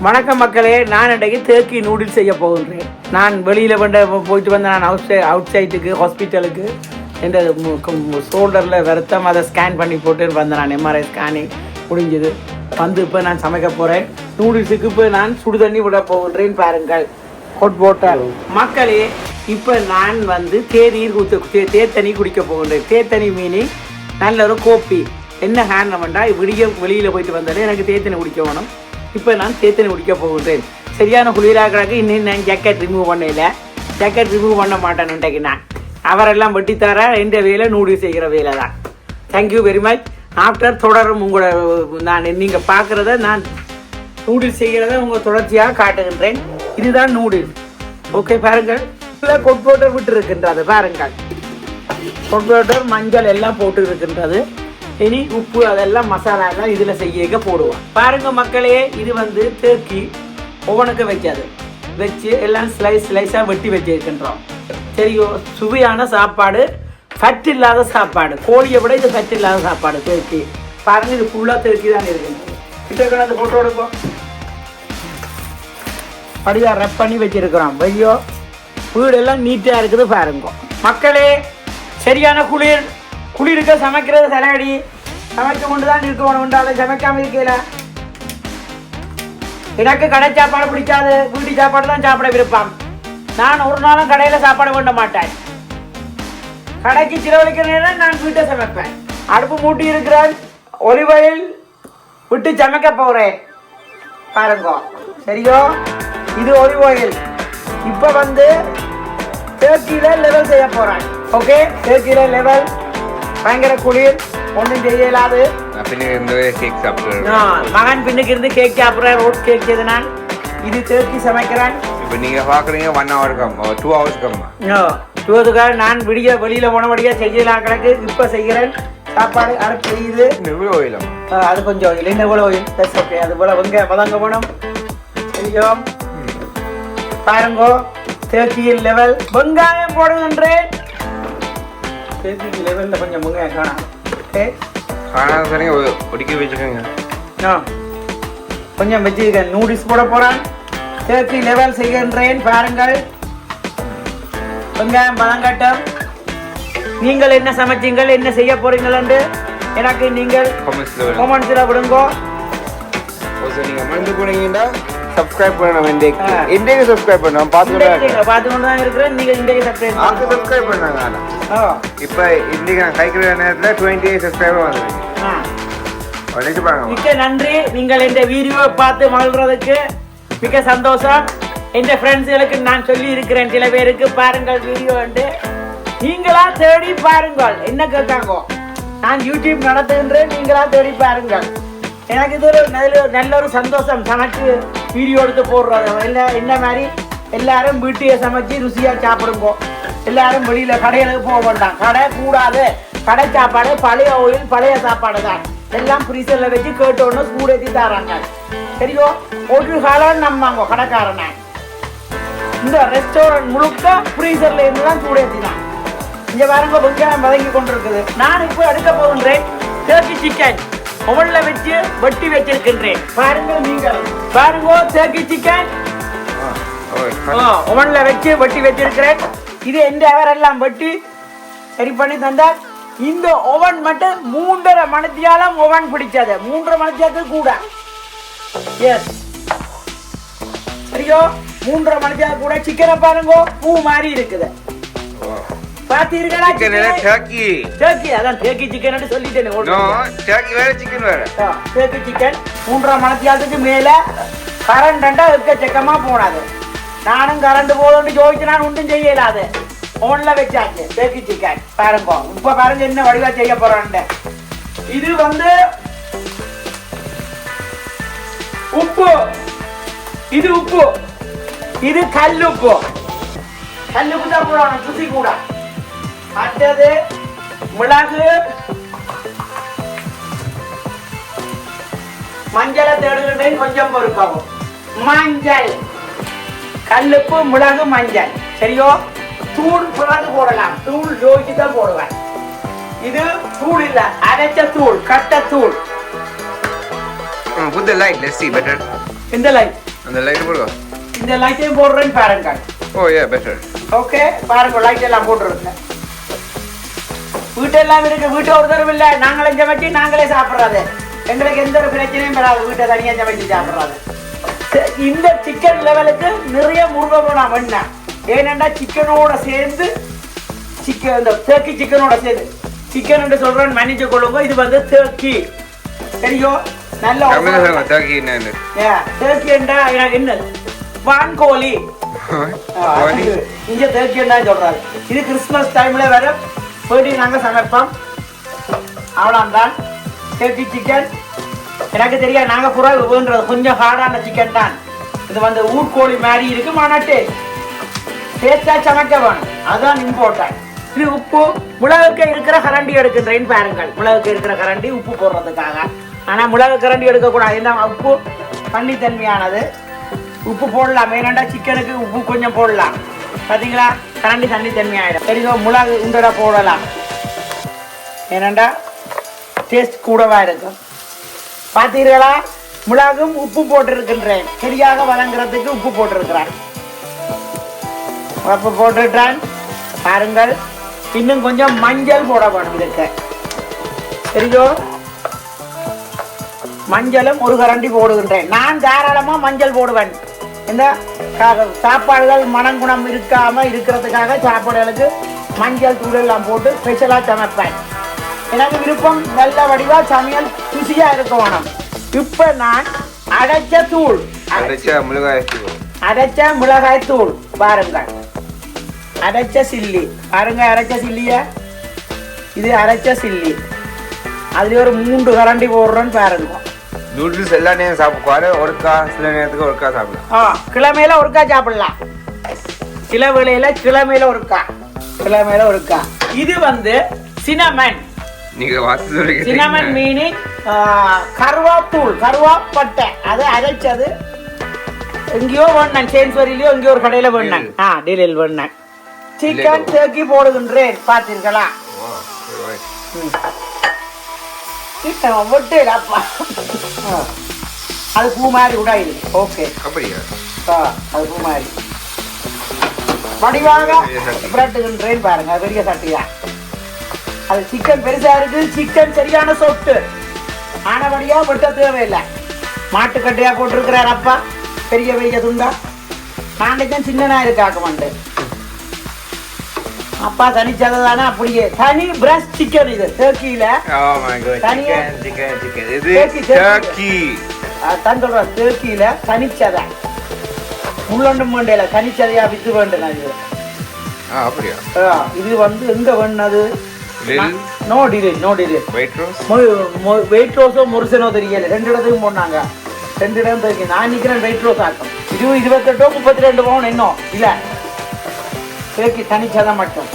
வணக்கம் மக்களே, நான் இன்றைக்கு டர்க்கி நூடுல்ஸ் செய்ய போகின்றேன். நான் வெளியில் போயிட்டு வந்தேன். நான் அவுட் சைட்டுக்கு ஹாஸ்பிட்டலுக்கு என்ற ஷோல்டரில் வருத்தம் அதை ஸ்கேன் பண்ணி போட்டு வந்தேன். நான் எம்ஆர்ஐ ஸ்கேனிங் முடிஞ்சது வந்து இப்போ நான் சமைக்க போகிறேன். நூடுல்ஸுக்கு இப்போ நான் சுடு தண்ணி விட போகின்றேன். பாருங்கள், ஹாட் வாட்டர். மக்களே, இப்போ நான் வந்து தேத்தண்ணி குடிக்க போகின்றேன். தேத்தண்ணி மீனிங் நல்ல ஒரு கோப்பி. என்ன காரணம்டா, வெளியில் போயிட்டு வந்தாலே எனக்கு தேத்தண்ணி குடிக்க வேணும். இப்போ நான் தேத்தண்ணி குடிக்க போகின்றேன். சரியான குளிராக்கிறாங்க. இன்னும் நான் ஜாக்கெட் ரிமூவ் பண்ணல. ஜாக்கெட் ரிமூவ் பண்ண மாட்டேன் இன்றைக்கு. நான் அவரெல்லாம் வெட்டி தர எந்த வேலை நூடுல்ஸ் செய்கிற வேலை தான். Thank you very much. ஆஃப்டர் தொடரும் உங்களோட நான் நீங்கள் பார்க்குறத நான் நூடுல்ஸ் செய்கிறத உங்கள் தொடர்ச்சியாக காட்டுகின்றேன். இதுதான் நூடுல்ஸ். ஓகே, பாருங்கள். கொட் பவுடர் விட்டு இருக்கின்றது. பாருங்கள், கொட் பவுடர் மஞ்சள் எல்லாம் போட்டு இருக்கின்றது. இனி உப்பு அதெல்லாம் மசாலா எல்லாம் இதில் செய்ய போடுவோம். பாருங்க மக்களே, இது வந்து டர்க்கி ஓவனுக்கு வச்சு எல்லாம் ஸ்லைஸாக வெட்டி வச்சிருக்கின்றோம். சரியோ, சுவையான சாப்பாடு, ஃபட் இல்லாத சாப்பாடு. கோழியை விட இது ஃபட் இல்லாத சாப்பாடு டர்க்கி. பாருங்க, இது ஃபுல்லாக டர்க்கி தான் இருக்குது. கிட்ட அந்த போட்டோ எடுப்போம். படியாக ரப் பண்ணி வச்சிருக்கிறோம். ஐயோ, வீடெல்லாம் நீட்டாக இருக்குது. பாருங்க மக்களே, சரியான குளிருக்கு சமைக்கிறது செலவடி. சமைக்க கொண்டு தான் இருக்கணும். சமைக்காம இருக்கல. எனக்கு கடை சாப்பாடு பிடிக்காது. வீட்டு சாப்பாடு தான் சாப்பிட விருப்பம். நான் ஒரு நாளும் கடையில் சாப்பாடு பண்ண மாட்டேன். கடைக்கு சிலவழிக்கிற நேரம் நான் வீட்டை சமைப்பேன். அடுப்பு மூட்டி இருக்கிறேன். ஒலிவ் ஆயில் விட்டு சமைக்க போகிறேன். பாருங்க, சரியோ, இது ஒலிவ் ஆயில். இப்போ வந்து டர்க்கியில் லெவல் செய்ய போகிறேன். ஓகே, டர்க்கியில் லெவல் பயங்கர குளிர், ஒன்றும் செய்யலாது. மகன் பின்னுக்கு இருந்து கேக் சாப்பிட்றேன். ரோட் கேக் செய்து நான் இது டர்க்கி சமைக்கிறேன். இப்போ நீங்கள் பார்க்குறீங்க 1 hour 2 hours 2 hours நான் வெளியில் போனபடியாக செய்யலாம் கிடக்கு. இப்போ செய்கிறேன். சாப்பாடு அடுப்பு செய்யுது. எவ்வளோ ஓயிலும் அது கொஞ்சம் ஓயில். என்ன எவ்வளோ ஓயில்? ஓகே, அது போல் வதங்க போனோம். சரியா, பாருங்கோ, டர்க்கியில் லெவல் வெங்காயம் போடுகின்றேன். டர்க்கி லெவலில் கொஞ்சம் வெங்காயம் காணாம். ஓகே, சரிங்க, ஒடிக்க வச்சுக்கோங்க. கொஞ்சம் வச்சுருக்கேன். நூடுல்ஸ் போட போகிறேன். டர்க்கி லெவல் செய்கின்றேன். பாருங்கள், வெங்காயம் பழங்கட்டம். நீங்கள் என்ன சமைச்சீங்கள், என்ன செய்ய போறீங்கள் எனக்கு நீங்கள் கமெண்ட்ஸில் விடுங்கோ. நீங்கள் மறந்து போனீங்கன்னா சப்ஸ்கிரைப் பண்ணணும். இன்றைக்கு சப்ஸ்கிரைப் பண்ணோம். பார்த்துக்கொண்டு தான் இருக்கிறேன். நீங்கள் இன்றைக்கு சப்ஸ்கிரைப் பண்ணாங்க. இப்போ இன்றைக்கு நான் கைக்கிற நேரத்தில் 28 சப்ஸ்கிரைபர் வந்துருக்கீங்க. மிக்க நன்றி. நீங்கள் இந்த வீடியோவை பார்த்து மகிழ்றதுக்கு மிக சந்தோஷம். என் ஃப்ரெண்ட்ஸுகளுக்கு நான் சொல்லி இருக்கிறேன். சில பேருக்கு பாருங்கள் வீடியோ வந்து நீங்களா தேடி பாருங்கள். என்ன கேட்காங்க, நான் யூடியூப் நடத்துகின்றேன், நீங்களா தேடி பாருங்கள். எனக்கு இது ஒரு நல்ல ஒரு சந்தோஷம். சமைச்சு வீடியோ எடுத்து போடுறது. என்ன மாதிரி எல்லாரும் வீட்டையே சமைச்சு ருசியாக சாப்பிடுங்க. எல்லாரும் வெளியில் கடைகளுக்கு போக வேண்டாம். கடை கூடாது. கடை சாப்பாடு பழைய ஓயில், பழைய சாப்பாடு தான். எல்லாம் ஃப்ரீசரில் வச்சு கேட்டோன்னு சூடேற்றி தராங்க. சரியோ, ஒரு காலம் நம்பாங்க கடைக்காரனை. இந்த ரெஸ்டாரண்ட் முழுக்க ஃப்ரீசரில் இருந்து தான் சூடேற்றினான். இங்கே பாருங்க, வெங்காயம் வதங்கி கொண்டு இருக்குது. நான் இப்போ எடுக்க போகின்றேன் டர்க்கி சிக்கன். ஓவனில் வச்சு வெட்டி வச்சிருக்கின்றேன். பாருங்க, நீங்கள் பாருங்க, டர்க்கி சிக்கன் ஓவனில் வச்சு வெட்டி வச்சிருக்கிறேன். இது எந்த அவரெல்லாம் வெட்டி சரி பண்ணி தந்தார். இந்த ஓவன் மட்டும் 3.5 மணித்தியாலம் ஓவன் பிடிச்சது. 3.5 மணித்தியாலத்துக்கு கூட. எஸ், சரியோ, 3.5 மணித்தியாலம் கூட. சிக்கனை பாருங்க, பூ மாதிரி இருக்குது. பாத்தீர்களா? டர்க்கி அதான் டர்க்கி சிக்கன் சொல்லிட்டேன். டர்க்கி சிக்கன் 3.5 மணித்தியாலத்துக்கு மேல கரண்ட் எக்கச்சக்கமா போனாது. நானும் கரண்ட் போதுன்னு ஜோதிச்சு நான் ஒன்றும் செய்யலாது. ஓன்ல வச்சாச்சு டர்க்கி சிக்கன். பாருங்க, இப்ப பாருங்க என்ன வடிவா செய்ய போறான்னு. இது வந்து உப்பு. இது உப்பு. இது கல்லுப்பு. கல்லுப்பு தான் போடணும், சுசி கூட. அடுத்தது மிளகு, மஞ்சளை தேடுகின்றேன். கொஞ்சம் பொறுக்கவும். மஞ்சள், கல்லுப்பு, மிளகு, மஞ்சள். சரியோ, தூள் மிளகு போடலாம். தூள் ஜோதிச்சு தான் போடுவேன். இது தூள் இல்ல, அரைச்ச தூள், கட்ட தூள். Put the light, let's see better. In the light. அந்த லைட் போடுவா. இந்த லைட்டையும் போடுறேன்னு பாருங்க. ஓ யா பெட்டர். ஓகே பாருங்க, லைட் எல்லாம் போட்டுருங்க. வீட்டெல்லாம் இருக்கு, வீட்டை ஒரு தரம் இல்லை, நாங்களே சமைச்சு நாங்களே சாப்பிட்றாது. எங்களுக்கு எந்த ஒரு பிரச்சனையும் வராது, வீட்டை தனியாக சமைச்சு சாப்பிட்றாது. இந்த சிக்கன் லெவலுக்கு நிறைய முருகை போனால் வேண்டாம். ஏனெண்டா சிக்கனோட சேர்ந்து சிக்கன், இந்த தேக்கி சிக்கனோட சேர்ந்து சிக்கன் என்று சொல்றேன், மன்னிச்சு கொள்ளுங்க. இது வந்து தேக்கி தெரியும் நல்ல தேக்கி என்ன? தேக்கி என்றா என்ன? வான்கோழி. இங்க தேக்கி என்ன சொல்றாரு. இது கிறிஸ்துமஸ் டைம்ல வர போயிட்டு நாங்க சமைப்போம். அவ்வளோதான் தேக்கி சிக்கன். எனக்கு தெரியாது, நாங்க புறா வேண்டது கொஞ்சம் ஹார்டான சிக்கன் தான். இது வந்து ஊர்கோழி மாதிரி இருக்கு, மாநாட்டு டேஸ்டா சமைக்க வேணும், அதுதான் இம்பார்ட்டன்ட். இது உப்பு மிளகுக்கு இருக்கிற கரண்டி எடுக்கின்றேன்னு பாருங்கள். மிளகுக்கு இருக்கிற கரண்டி உப்பு போடுறதுக்காக. ஆனா மிளகு கரண்டி எடுக்கக்கூடாது, என்ன உப்பு தண்ணித்தன்மையானது. உப்பு போடலாம், ஏன்னாண்டா சிக்கனுக்கு உப்பு கொஞ்சம் போடலாம். பார்த்தீங்களா, கரண்டி தண்ணித்தன்மையாயிடும். சரிங்க, மிளகு உண்டட போடலாம், ஏன்னாண்டா டேஸ்ட் கூடவா இருக்கும். பார்த்தீர்களா, மிளகும் உப்பு போட்டிருக்கின்றேன், சரியாக வழங்குறதுக்கு உப்பு போட்டிருக்கிறேன். உப்பு போட்டுட்டான் பாருங்கள். இன்னும் கொஞ்சம் மஞ்சள் போட வேணும் இதுக்கு. தெரிஞ்சோ, மஞ்சளும் ஒரு கரண்டி போடுகின்றேன். நான் தாராளமா மஞ்சள் போடுவேன். இந்த சாப்பாடுகள் மனங்குணம் இருக்காம இருக்கிறதுக்காக சாப்பாடுகளுக்கு மஞ்சள் தூள் எல்லாம் போட்டு ஸ்பெஷலா சமைப்பேன். எனக்கு விருப்பம் நல்ல வடிவா சமையல் ருசியா இருக்க வேணும். இப்ப நான் அரைச்ச தூள், அரைச்ச மிளகாய் தூள் பாருங்கள். அரைச்ச சில்லி பாருங்க, அரைச்ச சில்லிய, இது அரைச்ச சில்லி. அதுல ஒரு 3 கரண்டி போடுறோன்னு பாருங்க. நூடுல்ஸ் எல்லா நேரம் சாப்பிடுவாரு, ஒருக்கா சில நேரத்துக்கு ஒருக்கா சாப்பிடலாம். கிழமையில ஒருக்கா சாப்பிடலாம், சில வேளையில கிழமையில ஒருக்கா, கிழமையில ஒருக்கா. இது வந்து சினமன். நீங்க வாசி சினமன் மீனிங் கருவாத்தூள், கருவாப்பட்டை. அது அரைச்சது எங்கேயோ வேணான், சேன்ஸ்வரியிலயோ எங்கேயோ ஒரு கடையில வேணான், டீலில் வேணான். சிக்கன் தேக்கி போடுகின்றேன், பார்த்தீர்களா. அது பூ மாதிரி கூட இருக்கு. ஓகே, அப்படியா? அது பூ மாதிரி வடிவாக புரட்டுகின்றேன் பாருங்க. பெரிய சட்டியா, அது சிக்கன் பெருசா இருக்கு. சிக்கன் சரியான சொட்டு, ஆனபடியா வெட்ட தேவையில்லை. மாட்டுக்கட்டையா போட்டிருக்கிறார் அப்பா, பெரிய பெரிய துண்டா. நாளைக்கும் சின்னனா இருக்காக்க மாட்டேன். அப்பா தனிச்சதானே, அப்படியே தனி பிரஸ்ட் சிக்கன். இது டர்க்கியில டர்க்கியில தனிச்சதை முள்ளொண்டு மண்டையில தனிச்சதையா வித்து வேண்டேன். இது வந்து எங்க வேணது? No delay, no delay. Wait ரோஸோ முருசனோ தெரியல, 2 இடத்துக்கும் போனாங்க. 2 இடம் தெரியும். நான் நிக்கிறேன் வெயிட் ரோஸ் ஆக்கும். 28 32 பவுன் இன்னும் இல்ல. தேக்கி தனிச்சதை மட்டும்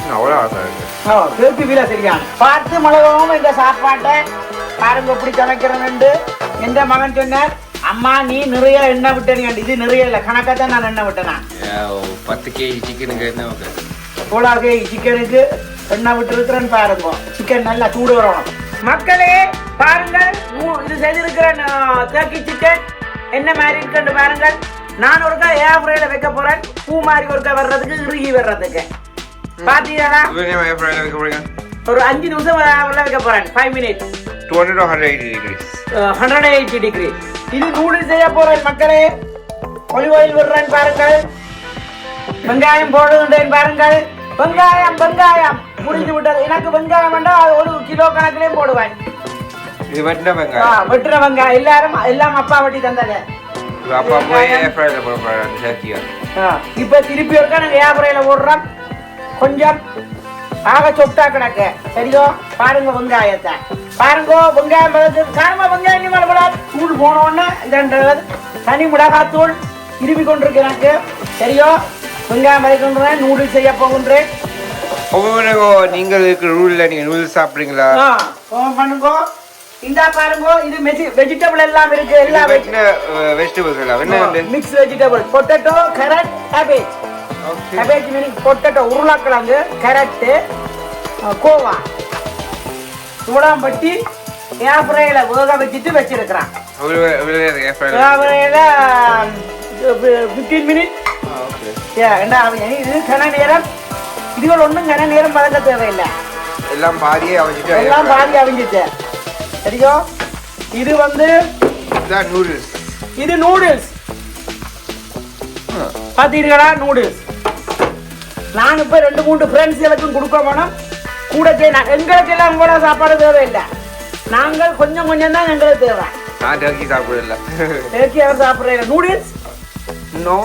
தேக்கி வீல தெரியாது. பார்த்து மிளகவும் இந்த சாப்பாட்டை பாருங்க எப்படி சமைக்கிறேன்னு. எந்த மகன் சொன்னார், அம்மா நீ நிறைய எண்ணெய் விட்டேன். இது நிறைய இல்லை, கணக்காத்தான் நான் எண்ணெய் விட்டேனா. 10 kg சிக்கனுக்கு என்ன 16 kg சிக்கனுக்கு எண்ணெய் விட்டு இருக்கிறேன்னு பாருங்க. சிக்கன் நல்லா சூடு வரணும். மக்களே பாருங்கள், இது செய்திருக்கிற தேக்கி சிக்கன் என்ன மாதிரி இருக்குன்னு பாருங்கள். நான் ஒருக்கா ஏர் ஃப்ரைல வைக்க போறேன், பூ மாதிரி ஒருக்கா வர்றதுக்கு, இறுகி வர்றதுக்கு. பாத்தீங்களா, ஒரு 5 நிமிஷம் வைக்க போறேன். 5 minutes. 180 டிகிரி. இது நூடுல்ஸ் செய்ய போறேன் மக்களே. ஒலிவ் ஆயில் விடுறேன் பாருங்கள். வெங்காயம் போடுகின்றேன் பாருங்கள். வெங்காயம் வெங்காயம் முடிஞ்சு விட்டது. எனக்கு வெங்காயம் வேண்டாம், அது 1 கிலோ கணக்கிலையும் போடுவேன். வெட்டுற வெங்காயம் எல்லாரும் எல்லாம் அப்பா வெட்டி தந்தது. இப்ப திருப்பி ஒருக்கா நாங்க ஏர் ஃப்ரைல போடுறோம். கொஞ்சம் ஆக சொட்டா கிடக்கு. சரியோ, பாருங்க வெங்காயத்தை பாருங்க. வெங்காயம் காரமா வெங்காயம் தூள் போனோன்னு தனி மிளகாத்தூள் திருப்பி கொண்டிருக்கு எனக்கு. சரியோ, வெங்காயம் வதக்கின்றேன். நூடுல்ஸ் செய்ய போகின்றேன். நீங்கள் நூடுல்ஸ் சாப்பிடுறீங்களா? பண்ணுங்க. இந்த பாருங்க, இது வெஜிடபிள் எல்லாம் இருக்கு. எல்லா வெஜிடபிள்ஸ் எல்லாம் என்ன? Mix vegetable, potato, carrot, cabbage. Cabbage meaning potato, உருளைக்கிழங்கு, கேரட், கோவா, சூடாம்பட்டி ஏர் ஃப்ரைல வேக வச்சுட்டு வச்சிருக்கிறான். 15 minutes. ஓகே. ஏண்டா இது கன நேரம் இதுகள் ஒன்றும் கன நேரம் வதங்க தேவையில்லை. எல்லாம் பாதியே அவிஞ்சிட்டு எல்லாம் பாதி அவிஞ்சிட்டு சரியோ. இது வந்து இதான் நூடுல்ஸ். இது நூடுல்ஸ் பார்த்தீர்களா, நூடுல்ஸ். நான் இப்போ 2-3 ஃப்ரெண்ட்ஸ்களுக்கும் கொடுக்க வேணும். கூட எங்களுக்கு எல்லாம் கூட சாப்பாடு தேவையில்லை. நாங்கள் கொஞ்சம் கொஞ்சம் தான் எங்களுக்கு தேவை. நான் டர்க்கி சாப்பிடல. டர்க்கி அவர் சாப்பிட்றேன். Noodles no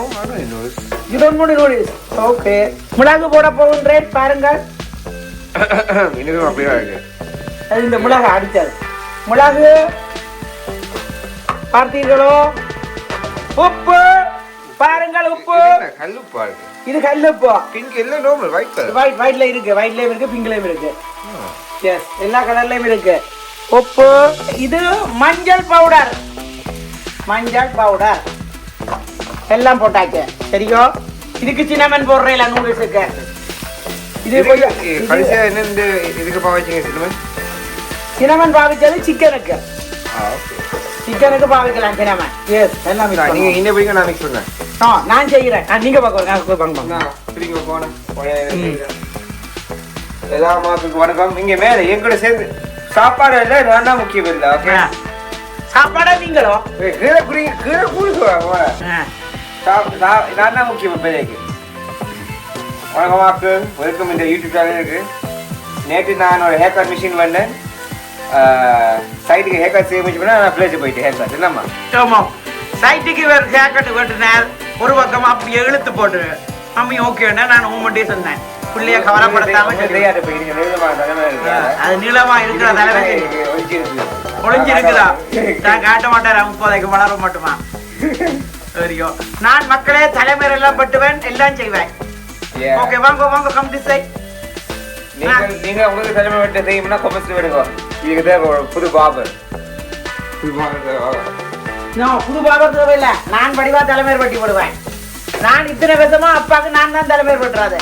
noodles. இது ஒன்று நூடுல்ஸ். ஓகே, மிளகு போட போகின்றேன் பாருங்கள். இன்னும் அப்படியே இருக்கு. அது இந்த மிளகு அடிச்சது மிளகு பார்த்தீர்களோ. உப்பு பாருங்கள், உப்பு. கல்லுப்பா இருக்கு. இது கல்லுப்பா. பிங்க் இல்ல நார்மல் ஒயிட் கலர். ஒயிட்ல இருக்கு, ஒயிட்லயும் இருக்கு, பிங்க்லயும் இருக்கு. எஸ், எல்லா கலர்லயும் இருக்கு. உப்பு. இது மஞ்சள் பவுடர். மஞ்சள் பவுடர் எல்லாம் போட்டாச்சு சரியோ. இதுக்கு சின்னமன் போடுறேன் நூடுல்ஸுக்கு. இது கடைசியா என்ன இந்த இதுக்கு பாவிச்சீங்க சின்னமன்? சின்னமன் பாவிச்சது சிக்கனுக்கு. சிக்கனுக்கு பாவிக்கலாம் சின்னமன். எஸ், எல்லாம் நீங்க இன்ன போய் நான் மிக்ஸ் பண்ணேன். நான் செய்கிறேன். நீங்க பாக்க எல்லாமாக்கு வணக்கம். இங்க மேல எங்கூட சேர்ந்து சாப்பாடு எல்லாம் நான் தான் முக்கியம் இல்லை. ஓகே, சாப்பாடா நீங்களோ கீழே கூடுவாங்க. நான் தான் முக்கியம் பேருக்கு. வணக்கமாக்கு வெல்கம் இந்த யூடியூப் சேனலுக்கு. நேற்று நான் ஒரு ஹேர் கட் மிஷின் பண்ணேன். சைட்டுக்கு ஹேர் கட் செய்ய முடிச்சு நான் பிளேஸ் போயிட்டு ஹேர் கட் இல்லம்மா. ஆமாம், சைட்டுக்கு வேறு ஹேர் கட் வெட்டினேன். ஒரு பக்கம் அப்படியே இழுத்து போட்டு மம்மி ஓகேன்னா நான் ஊமட்டே சொன்னேன். பிள்ளைய கவலைப்படுத்தாம அது நீளமா இருக்கிற தலைவலி ஒளிஞ்சிருக்குதா? நான் காட்ட மாட்டேன். இப்போதைக்கு வளர மாட்டுமா சரியோ. நான் மக்களே தலைமையில எல்லாம் பட்டுவேன், எல்லாம் செய்வேன். ஓகே, வாங்க வாங்க, கம் திஸ் சைட். நீங்க உங்களுக்கு தலைமை வெட்ட செய்யணும்னா கொமஸ்ட் விடுங்க. இதுக்கு புது பாபர். புது பாபர் தேவையில்லை. நான் படிவா தலைமையில் பட்டி போடுவேன். நான் இத்தனை வருஷமா அப்பாக்கு நான் தான் தலைமையில் பட்டுறாது.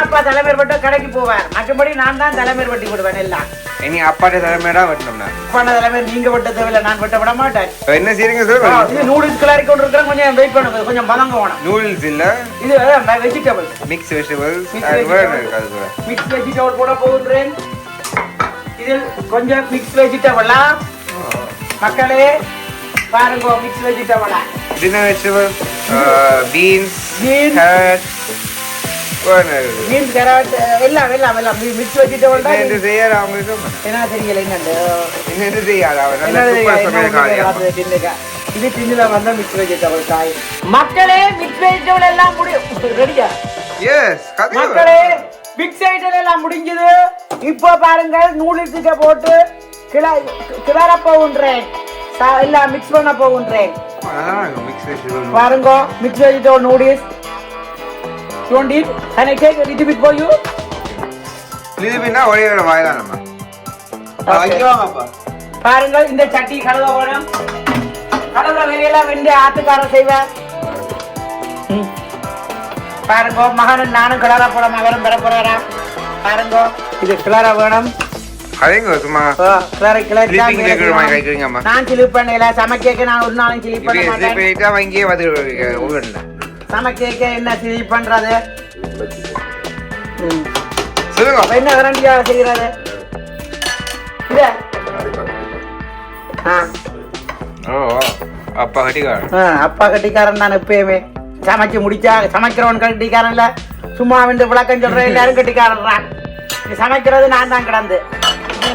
அப்பா தலைமையில் பட்டு கடைக்கு போவேன். மற்றபடி நான் தான் தலைமையில் பட்டி போடுவேன் எல்லாம். இனி அப்பாட்ட தலைமையா வெட்டணும்னா அப்பான தலைமையில் நீங்க வெட்ட தேவையில்லை, நான் வெட்ட விட மாட்டேன். என்ன செய்றீங்க சார்? இது நூடுல்ஸ் கிளறி கொண்டு இருக்கிறேன். கொஞ்சம் வெயிட் பண்ணுங்க, கொஞ்சம் பதங்க வேணும். நூடுல்ஸ் இல்ல, இது vegetables, mix vegetables. Mix vegetable போட போகிறேன். இதில் கொஞ்சம் மிக்ஸ் வெஜிடபிளா மக்களே பாருங்க. மிக்ஸ் வெஜிடபிளா dinner vegetable, beans, carrot, beans, carrot, எல்லாம் எல்லாம் எல்லாம் மிக்ஸ் வெஜிடபிள் தான். என்ன செய்யற அவங்களுக்கு என்ன தெரியல என்னது என்ன செய்யற அவ நல்ல சூப்பர் சமையல்காரி. இது டின்னுல வந்த மிக்ஸ் வெஜிடபிள் காய். மக்களே மிக்ஸ் வெஜிடபிள் எல்லாம் ரெடியா? எஸ் மக்களே மிக்ஸ் வெஜிடபிள் எல்லாம் முடிஞ்சது. இப்போ பாருங்க நூடுல்ஸுக்கு போட்டு கிளற போகின்றேன். எல்லாம் மிக்ஸ் பண்ண போகின்றேன். பாருங்க mix vegetable noodles. Don't eat. Can I take a little bit for you? little bit na ஒரே ஒரு வாயில நம்ம. ஐயோ அப்பா. பாருங்க இந்த சட்டி கலவ வேணும். கலவ வேலையெல்லாம் வெண்ட ஆத்துக்கார செய்வேன். பாருங்க மகனும் நானும் கிளற போடாம அவரும் பெற போறாரா. பாருங்க இது கிளற வேணும். அதேங்க சும்மா கிளற கிளறி கைக்குறீங்கம்மா. நான் சிலிப் பண்ணல. சமைக்க நான் ஒரு நாளும் சிலிப் பண்ண மாட்டேன். இப்போ இத வாங்கியே வந்து ஓகேல. சமைக்க என்ன சிலிப் பண்றது? சொல்லுங்க. என்ன கரண்டியா செய்யறது? இத அப்பா கட்டிக்காரன். அப்பா கட்டிக்காரன் தான் எப்பயுமே. சமைச்சு முடிச்சா சமைக்கிறவன் கட்டிக்காரன் இல்ல. சும்மா வந்து விளக்கம் சொல்றேன் எல்லாரும் கட்டிக்காரன். சமைக்கிறது நான் தான் கிடந்து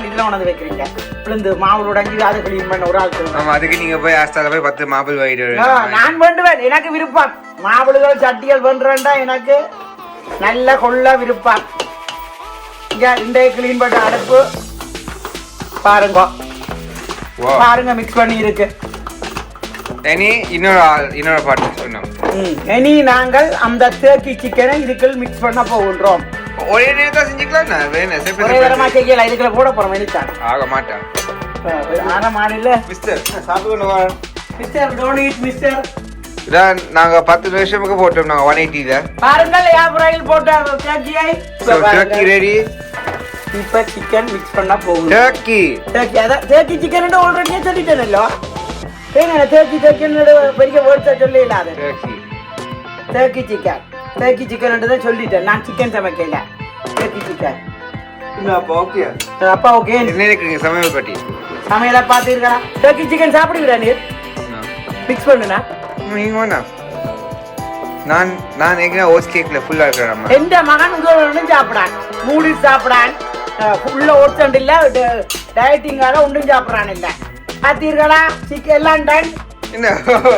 இதுல உணர்ந்து வைக்கிறீங்க. விழுந்து மாவு உடைஞ்சு அதை கிளீன் பண்ண ஒரு ஆள். ஆமா, அதுக்கு நீங்க போய் ஆஸ்தால போய் 10 மாபிள் வாங்கிட்டு. நான் வேண்டுவேன், எனக்கு விருப்பம். மாபிள்கள் சட்டிகள் வேண்டுறேன்டா எனக்கு நல்ல கொள்ள விருப்பம். இந்த கிளீன் பண்ண அடுப்பு பாருங்க. பாருங்க மிக்ஸ் பண்ணி இருக்கு. இன்னொரு பாட்டு சொன்னோம். இனி நாங்கள் அந்த டர்க்கி சிக்கனை இதுக்குள் மிக்ஸ் பண்ண போகின்றோம். ஒரே நேரத்தை செஞ்சுக்கலாம். ஒரே தரமா செய்யலாம். இதுக்குள்ள போட போறோம். வெளிச்சான் ஆக மாட்டான். ஆன மாடில மிஸ்டர் சாப்பிட்டு வா. Mister don't eat mister. இதான் நாங்க 10 நிமிஷத்துக்கு போட்டோம். நாங்க 180ல பாருங்கள் யாப்ராயில் போட்டார் டர்க்கியை. Turkey ready. இப்ப சிக்கன் மிக்ஸ் பண்ண போகுது. டர்க்கி டர்க்கி சிக்கன் ஆல்ரெடி சொல்லிட்டேனല്ലോ. ஏங்க தேக்கி பெரிய வேர்ட்ஸை சொல்ல இல்லாது டர்க்கி தேக்கி சிக்கன் தான் சொல்லிட்டேன். நான் சிக்கன் சமைக்கல, தேக்கி சிக்கன். அப்போ ஓகே அப்பா ஓகே. என்ன இருக்குங்க சமையல் பட்டி சமையலை பார்த்துருக்கா? தேக்கி சிக்கன் சாப்பிடுவீரா நீர்? மிக்ஸ் பண்ணுனா நீங்க வேணா நான் எங்க ஓட்ஸ் கேக்ல ஃபுல்லா இருக்கிறேன். எந்த மகன் உதவும் சாப்பிடான், நூடுல்ஸ் சாப்பிடான், உள்ள ஓட்ஸ் இல்ல, டயட்டிங்கால ஒன்றும் சாப்பிட்றான் இல்ல. பார்த்தீர்களா? சிக்கன் எல்லாம் டன். என்ன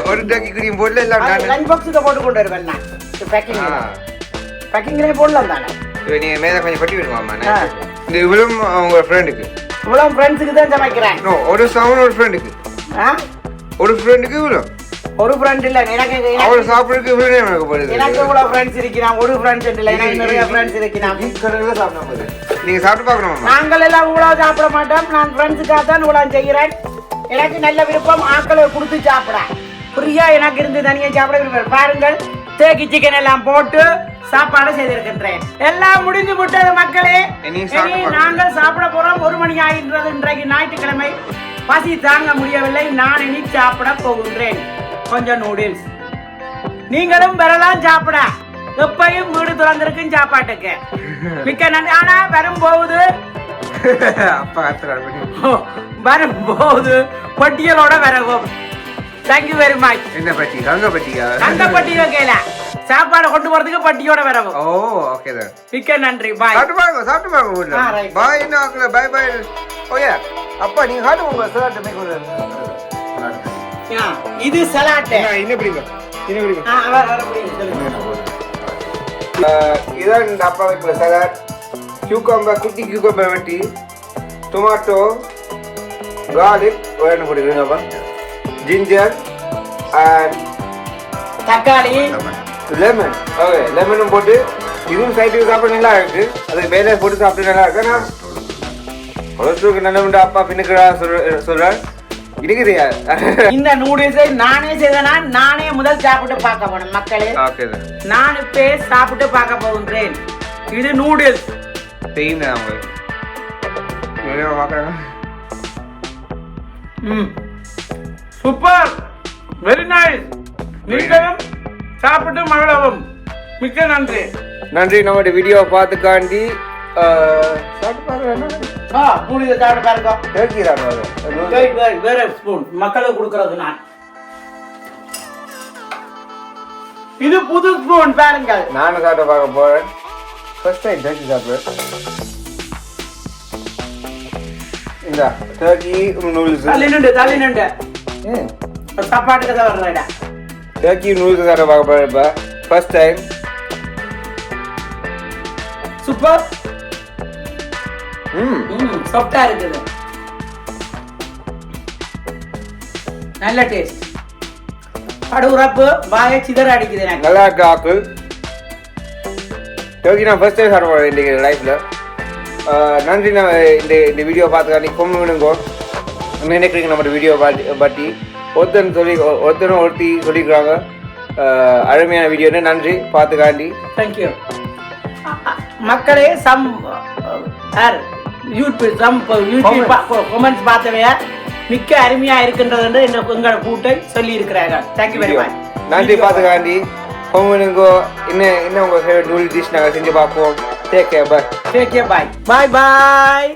ஒரு டர்க்கி கிரீம் போடல எல்லாம் லஞ்ச் பாக்ஸுக்கு போட்டு கொண்டு வருவேன் நான். பேக்கிங்லேயே போடலாம் தானே. நீங்க மேல கொஞ்சம் பட்டி விடுவாமா? இந்த இவ்வளவு உங்க ஃப்ரெண்டுக்கு, இவ்வளவு ஃப்ரெண்ட்ஸுக்கு தான் சமைக்கிறேன். ஒரு சவுன் ஒரு ஃப்ரெண்டுக்கு, ஒரு ஃப்ரெண்டுக்கு இவ்வளவு, ஒரு ஃப்ரெண்ட் இல்ல எனக்கு, அவளை சாப்பிடுறதுக்கு இவ்வளவு எனக்கு போடுது. எனக்கு இவ்வளவு ஃப்ரெண்ட்ஸ் இருக்கிறான், ஒரு ஃப்ரெண்ட்ஸ் இல்ல, எனக்கு நிறைய ஃப்ரெண்ட்ஸ் இருக்கிறான். நீங்க சாப்பிட்டு பார்க்கணுமா? நாங்கள் எல்லாம் இவ்வளவு சாப்பிட மாட்டோம். நான் ஃப்ரெண்ட்ஸுக்காக தான் இவ்வளவு செய்கிறேன். எனக்கு நல்ல விருப்பம் ஆக்களை கொடுத்து சாப்பிட. ஃப்ரீயா எனக்கு இருந்து தனியா சாப்பிட விருப்பம். பாருங்கள், தேக்கி சிக்கன் எல்லாம் போட்டு சாப்பாடு செய்திருக்கின்றேன். எல்லாம் முடிந்து விட்டது மக்களே. நாங்கள் சாப்பிட போறோம். 1 மணி ஆகின்றது. இன்றைக்கு ஞாயிற்றுக்கிழமை. பசி தாங்க முடியவில்லை. நான் இனி சாப்பிட போகின்றேன். கொஞ்சம் நூடுல்ஸ். நீங்களும் வரலாம் சாப்பிட. எப்பையும் வீடு திறந்திருக்கும் சாப்பாட்டுக்கு. மிக்க நன்றி. ஆனா வரும்போது வரும்போது பட்டியலோட வரவும். Thank you very much. என்ன பட்டி? தங்க பட்டியா? தங்க பட்டியோ கேள. சாப்பாடு கொண்டு போறதுக்கு பட்டியோட வரவும். ஓ ஓகே தான். மிக்க நன்றி. பாய். சாப்பிட்டு பாருங்க ஊர்ல. பாய். என்ன ஆக்கல? By by. ஓயா அப்பா நீங்க காட்டு உங்க சலாட் மேக் பண்ணுங்க. இது சலாட். என்ன பிடிக்கும்? என்ன பிடிக்கும்? வர பிடிக்கும் சொல்லுங்க. இதான் இந்த அப்பா வைக்கிற சலாட். கியூக்கம்பர், குட்டி கியூக்கம்பர் வெட்டி, டொமாட்டோ, garlic என்ன போடுறீங்கப்பா? ஜிஞ்சர் அண்ட் தக்காளி, லெமன். ஓகே, லெமனும் போட்டு இதுவும் சைடுக்கு சாப்பிட நல்லா இருக்கு. அது மேலே போட்டு சாப்பிட்டு நல்லா இருக்கு. நான் கொலஸ்ட்ராலுக்கு நல்ல உண்டு அப்பா பின்னுக்கிறா சொல்றார். இருக்குது இந்த நூடுல்ஸை நானே செய்தனா, நானே முதல் சாப்பிட்டு பார்க்க போனேன் மக்களே. ஓகே தான். நான் இப்ப சாப்பிட்டு பார்க்க போகின்றேன். இது நூடுல்ஸ் தெரியும் அவங்க பார்க்குறாங்க. Super, very nice. நீங்களும் சாப்பிட்டு மகிழவும். மிக்க நன்றி. நன்றி. நம்மளோட வீடியோ பார்த்துக்காண்டி சாப்பிட்டு பார்க்குறேன். சாப்பிட்டு பாருங்க. வேற ஸ்பூன் மக்களுக்கு கொடுக்கறது நான். இது புது ஸ்பூன் பாருங்க. நானும் சாப்பிட்டு பார்க்க போறேன். ஃபர்ஸ்ட் டைம் டர்க்கி சாப்பிடுறேன். இந்த டர்க்கி நூடுல்ஸ் தள்ளி நின்று சாப்பாட்டுக்கு தான் வர்றேன். டர்க்கி நூடுல்ஸ் சாப்பிட்டு பார்க்க போறேன். இப்போ ஃபர்ஸ்ட் டைம். சூப்பர். சாஃப்டா இருக்குது. நல்ல டேஸ்ட். படுறப்பு வாயை சிதற அடிக்குது. எனக்கு நல்லா இருக்கு. ஆப்பிள் டர்க்கி நான் ஃபர்ஸ்ட் டைம் சாப்பிட போறேன் இந்த லைஃப்ல. நன்றி. நான் இந்த வீடியோ பார்த்துக்காண்டி கொம்புனுங்கோ. என்ன நினைக்கிறீங்க நம்ம வீடியோ பற்றி? ஒருத்தரும் ஒருத்தி சொல்லிக்கிறாங்க அருமையான வீடியோன்னு. நன்றி பார்த்துக்காண்டி. தேங்க்யூ மக்களே. யூடியூப் கமெண்ட்ஸ் பார்த்தவையா மிக்க அருமையா இருக்கின்றது என்று எங்களோட கூட்டை சொல்லி இருக்கிறார்கள். Thank you very much. நன்றி பார்த்துக்காண்டி. கொம்புனுங்கோ. இன்னும் உங்க ஃபேவரட் நூடுல் டிஷ் நாங்கள் செஞ்சு பார்ப்போம். Take care. Bye. Take care. Bye. Bye.